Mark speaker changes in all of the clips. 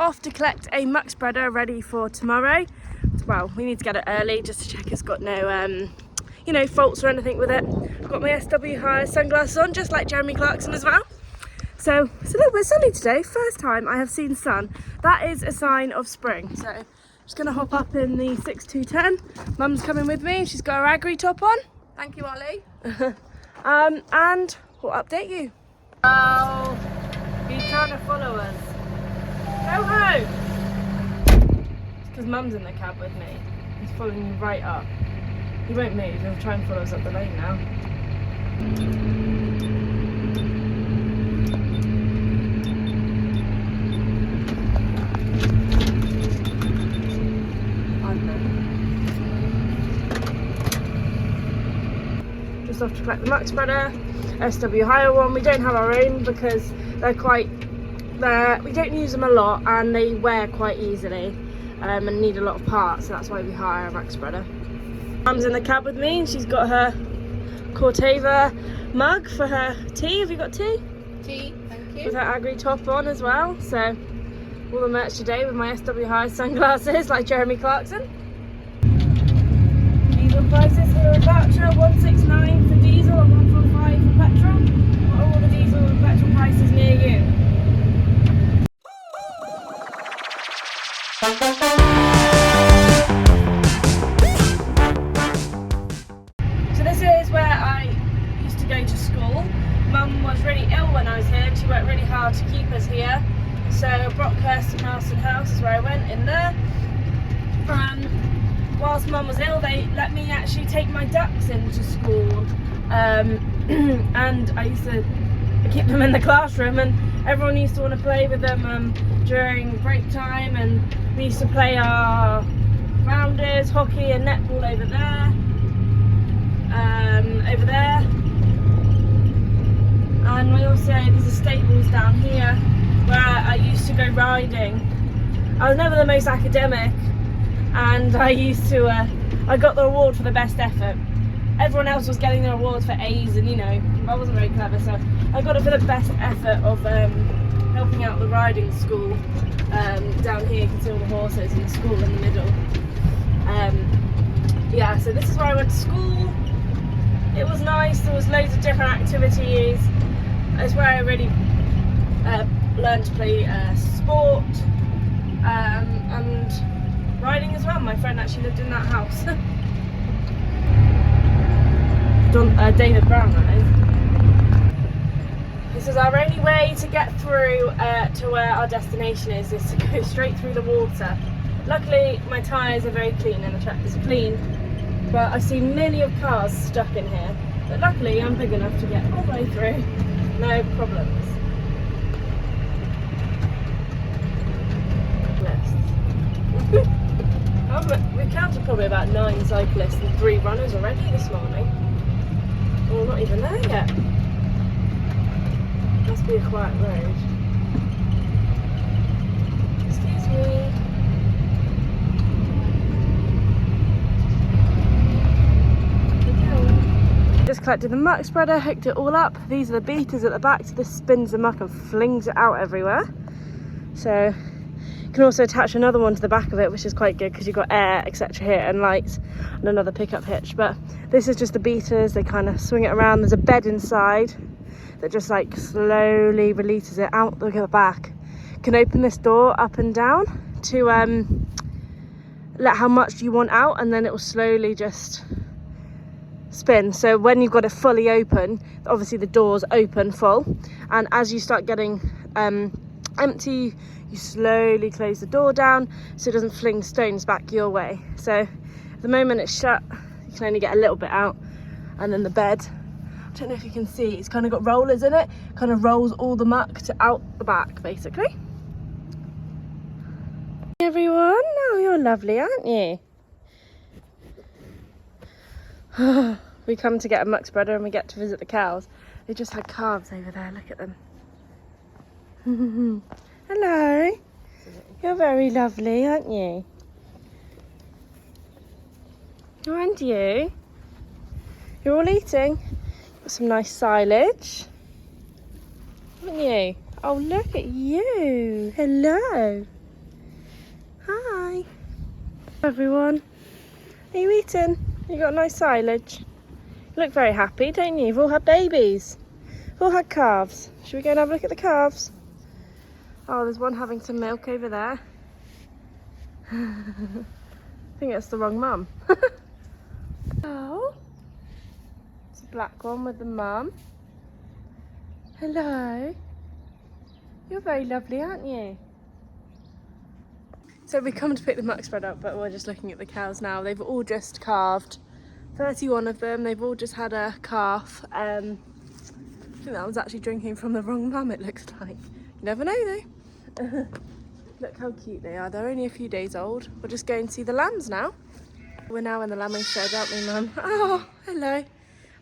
Speaker 1: off to collect a muck spreader ready for tomorrow. Well, we need to get it early just to check it's got no faults or anything with it. I've got my SW Hire sunglasses on, just like Jeremy Clarkson as well. So it's a little bit sunny today. First time I have seen sun. That is a sign of spring. So I'm just going to hop up in the 6210. Mum's coming with me. She's got her agri top on. Thank you, Ollie. And we'll update you. Oh, he's trying to follow us. Go home. It's because Mum's in the cab with me. He's following me right up. He won't move. He'll try and follow us up the lane now. Just off to collect the muck spreader, SW Hire one. We don't have our own because we don't use them a lot and they wear quite easily and need a lot of parts, so that's why we hire a muck spreader. Mum's in the cab with me and she's got her Corteva mug for her tea. Have you got tea?
Speaker 2: Tea, thank you.
Speaker 1: With her agri top on as well. So all the merch today with my SW Hire sunglasses like Jeremy Clarkson. Diesel prices here in Berkshire, 169 for diesel and 145 for petrol. What are all the diesel and petrol prices near you? So this is where I used to go to school. Mum was really ill when I was here and she worked really hard to keep us here. So Brockhurst and Nelson House is where I went, in there. Whilst Mum was ill, they let me actually take my ducks into school. And I used to keep them in the classroom and everyone used to want to play with them during break time, and we used to play our rounders, hockey and netball over there. And we also, there's a stables down here where I used to go riding. I was never the most academic and I used to, I got the award for the best effort. Everyone else was getting their awards for A's and I wasn't very clever, so I got it for the best effort of helping out the riding school down here. You can see all the horses and the school in the middle. Yeah, so this is where I went to school. It was nice, there was loads of different activities. It's where I really learned to play sport and riding as well. My friend actually lived in that house. David Brown, that is. This is our only way to get through to where our destination is to go straight through the water. Luckily my tyres are very clean and the track is clean, but I've seen many of cars stuck in here, but luckily I'm big enough to get all the way through, no problems. We counted probably about 9 cyclists and 3 runners already this morning. Well, not even there yet. Must be a quiet road. Excuse me. Just collected the muck spreader, hooked it all up. These are the beaters at the back, so this spins the muck and flings it out everywhere. So you can also attach another one to the back of it, which is quite good because you've got air, etc. here, and lights, and another pickup hitch. But this is just the beaters, they kind of swing it around. There's a bed inside that just like slowly releases it out. Look at the back. You can open this door up and down to let how much you want out, and then it will slowly just spin. So when you've got it fully open, obviously the doors open full, and as you start getting empty, you slowly close the door down so it doesn't fling stones back your way. So at the moment it's shut, you can only get a little bit out. And then the bed, I don't know if you can see, it's kind of got rollers in it, kind of rolls all the muck to out the back basically. Hey everyone, oh you're lovely, aren't you? We come to get a muck spreader and we get to visit the cows. They just had calves over there, look at them. Hello, you're very lovely, aren't you? And you? You're all eating? Got some nice silage, haven't you? Oh, look at you. Hello. Everyone, are you eating? You got nice silage. You look very happy, don't you? You've all had babies. You've all had calves. Should we go and have a look at the calves? Oh, there's one having some milk over there. I think it's the wrong mum. Oh, it's a black one with the mum. Hello. You're very lovely, aren't you? So we come to pick the muck spread up, but we're just looking at the cows now. They've all just calved. 31 of them. They've all just had a calf. I think that one's actually drinking from the wrong mum, it looks like. You never know though. Look how cute they are. They're only a few days old. We'll just go and see the lambs now. We're now in the lambing shed, aren't we, Mum? Oh, hello.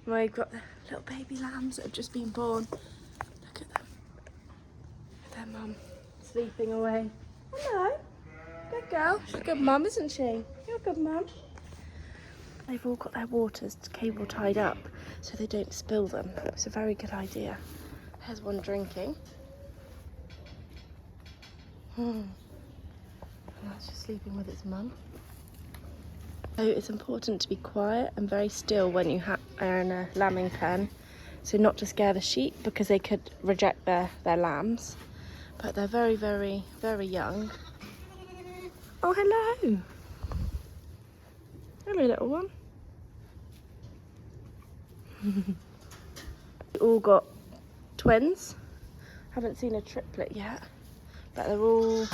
Speaker 1: We've got the little baby lambs that have just been born. Look at them. Look at their mum sleeping away. Hello. Good girl. She's a good mum, isn't she? You're a good mum. They've all got their waters cable tied up so they don't spill them. It's a very good idea. There's one drinking. And that's just sleeping with its mum. So it's important to be quiet and very still when you are in a lambing pen. So not to scare the sheep because they could reject their lambs. But they're very, very, very young. Oh, hello. Hello, little one. We all got twins. Haven't seen a triplet yet, but they're all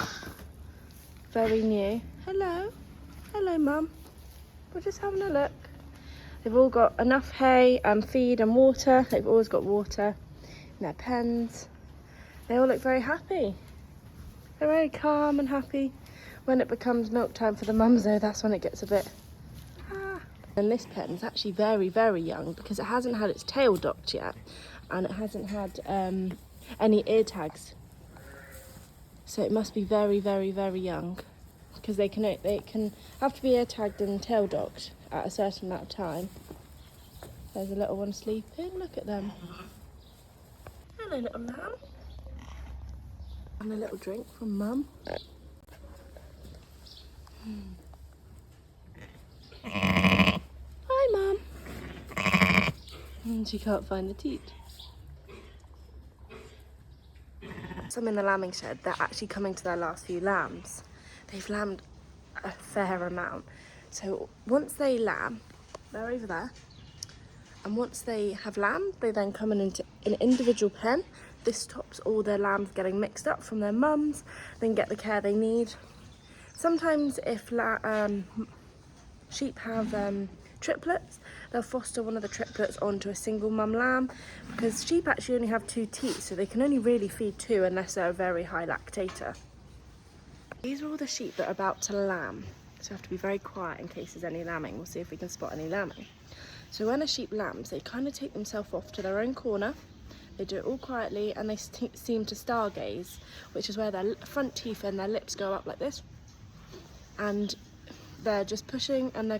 Speaker 1: very new. Hello. Hello, Mum. We're just having a look. They've all got enough hay and feed and water. They've always got water in their pens. They all look very happy. They're very calm and happy. When it becomes milk time for the mums though, that's when it gets a bit... And this pen is actually very, very young because it hasn't had its tail docked yet. And it hasn't had any ear tags. So it must be very, very, very young. Because they can have to be ear tagged and tail docked at a certain amount of time. There's a little one sleeping. Look at them. Hello, little lamb. And a little drink from Mum. Hi, Mum. And she can't find the teat. Some in the lambing shed, they're actually coming to their last few lambs. They've lambed a fair amount. So once they lamb, they're over there. And once they have lambed, they then come into an individual pen. This stops all their lambs getting mixed up from their mums. They can get the care they need. Sometimes if sheep have triplets, they'll foster one of the triplets onto a single mum lamb because sheep actually only have 2 teats, so they can only really feed 2 unless they're a very high lactator. These are all the sheep that are about to lamb, so you have to be very quiet in case there's any lambing. We'll see if we can spot any lambing. So when a sheep lambs, they kind of take themselves off to their own corner. They do it all quietly and they seem to stargaze, which is where their front teeth and their lips go up like this. And they're just pushing and they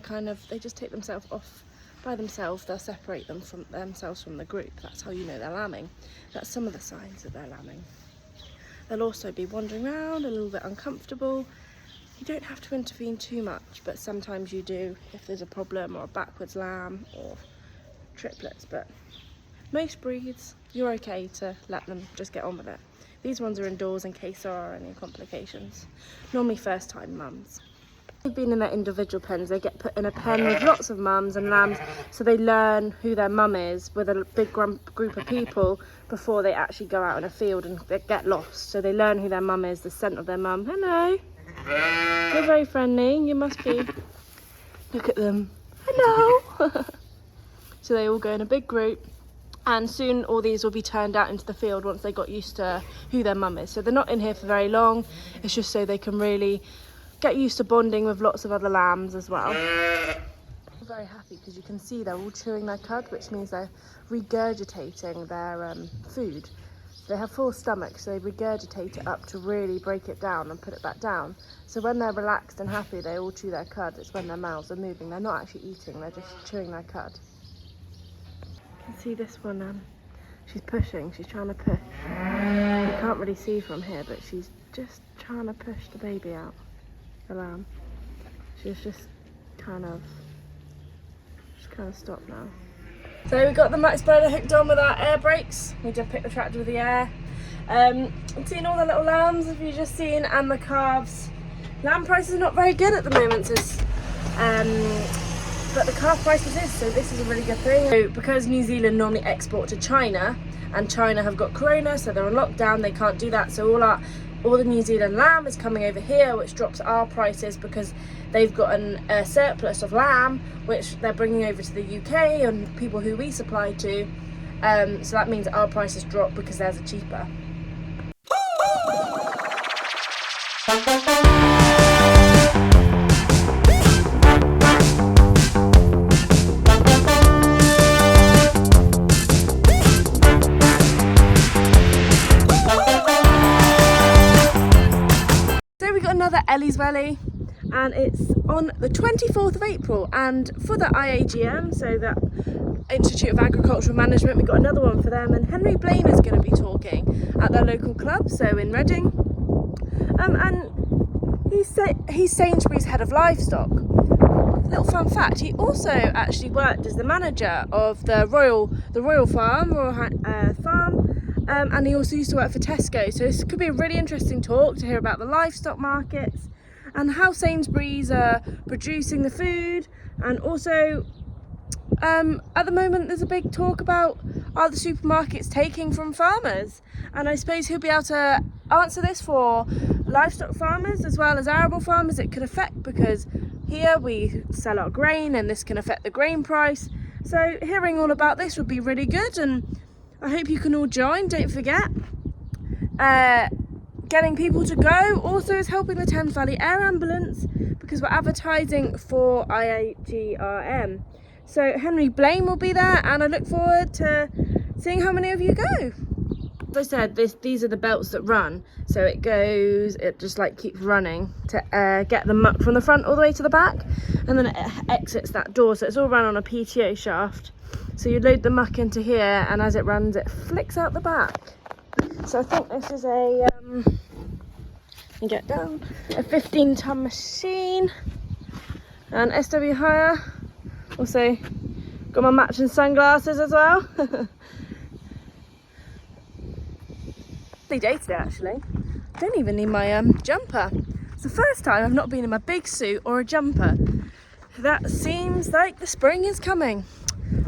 Speaker 1: just take themselves off by themselves. They'll separate themselves from the group. That's how you know they're lambing. That's some of the signs that they're lambing. They'll also be wandering around a little bit uncomfortable. You don't have to intervene too much, but sometimes you do if there's a problem or a backwards lamb or triplets. But most breeds, you're okay to let them just get on with it. These ones are indoors in case there are any complications. Normally first time mums. They've been in their individual pens. They get put in a pen with lots of mums and lambs, so they learn who their mum is with a big group of people before they actually go out in a field and they get lost. So they learn who their mum is, the scent of their mum. Hello. You're very friendly. You must be. Look at them. Hello. So they all go in a big group. And soon all these will be turned out into the field once they got used to who their mum is. So they're not in here for very long. It's just so they can really get used to bonding with lots of other lambs as well. I'm very happy because you can see they're all chewing their cud, which means they're regurgitating their food. They have full stomachs, so they regurgitate it up to really break it down and put it back down. So when they're relaxed and happy, they all chew their cud. It's when their mouths are moving. They're not actually eating, they're just chewing their cud. You can see this one, she's pushing, she's trying to push. You can't really see from here, but she's just trying to push the baby out, the lamb. She's just kind of stopped now. So we got the max spreader hooked on with our air brakes. We just picked the tractor with the air. Seen all the little lambs, if you've just seen, and the calves. Lamb prices are not very good at the moment, but the calf prices is, so this is a really good thing. So because New Zealand normally export to China, and China have got corona, so they're on lockdown, they can't do that, so all the New Zealand lamb is coming over here, which drops our prices because they've got a surplus of lamb which they're bringing over to the UK and people who we supply to, so that means our prices drop because theirs are cheaper. Another Ellie's Welly, and it's on the 24th of April, and for the IAGRM, so the Institute of Agricultural Management, we've got another one for them, and Henry Blaine is going to be talking at their local club, so in Reading, and he's Sainsbury's head of livestock. Little fun fact, he also actually worked as the manager of the Royal Farm, and he also used to work for Tesco, so this could be a really interesting talk to hear about the livestock markets and how Sainsbury's are producing the food, and also at the moment there's a big talk about are the supermarkets taking from farmers, and I suppose he'll be able to answer this for livestock farmers as well as arable farmers. It could affect, because here we sell our grain and this can affect the grain price, so hearing all about this would be really good, and I hope you can all join. Don't forget, getting people to go also is helping the Thames Valley Air Ambulance, because we're advertising for IAGRM. So Henry Blaine will be there, and I look forward to seeing how many of you go. As I said, these are the belts that run, so it just like keeps running to get the muck from the front all the way to the back, and then it exits that door, so it's all run on a PTO shaft. So you load the muck into here, and as it runs it flicks out the back. So I think this is a get down, a 15-ton machine, and SW hire. Also got my matching sunglasses as well. Day today actually. Don't even need my jumper. It's the first time I've not been in my big suit or a jumper. That seems like the spring is coming.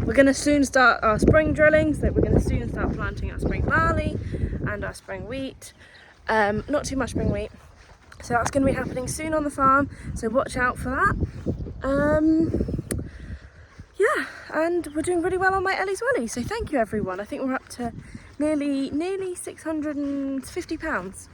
Speaker 1: We're going to soon start our spring drilling, so we're going to soon start planting our spring barley and our spring wheat. Not too much spring wheat, so that's going to be happening soon on the farm, so watch out for that. Yeah, and we're doing really well on my Ellie's Welly, so thank you everyone. I think we're up to nearly £650.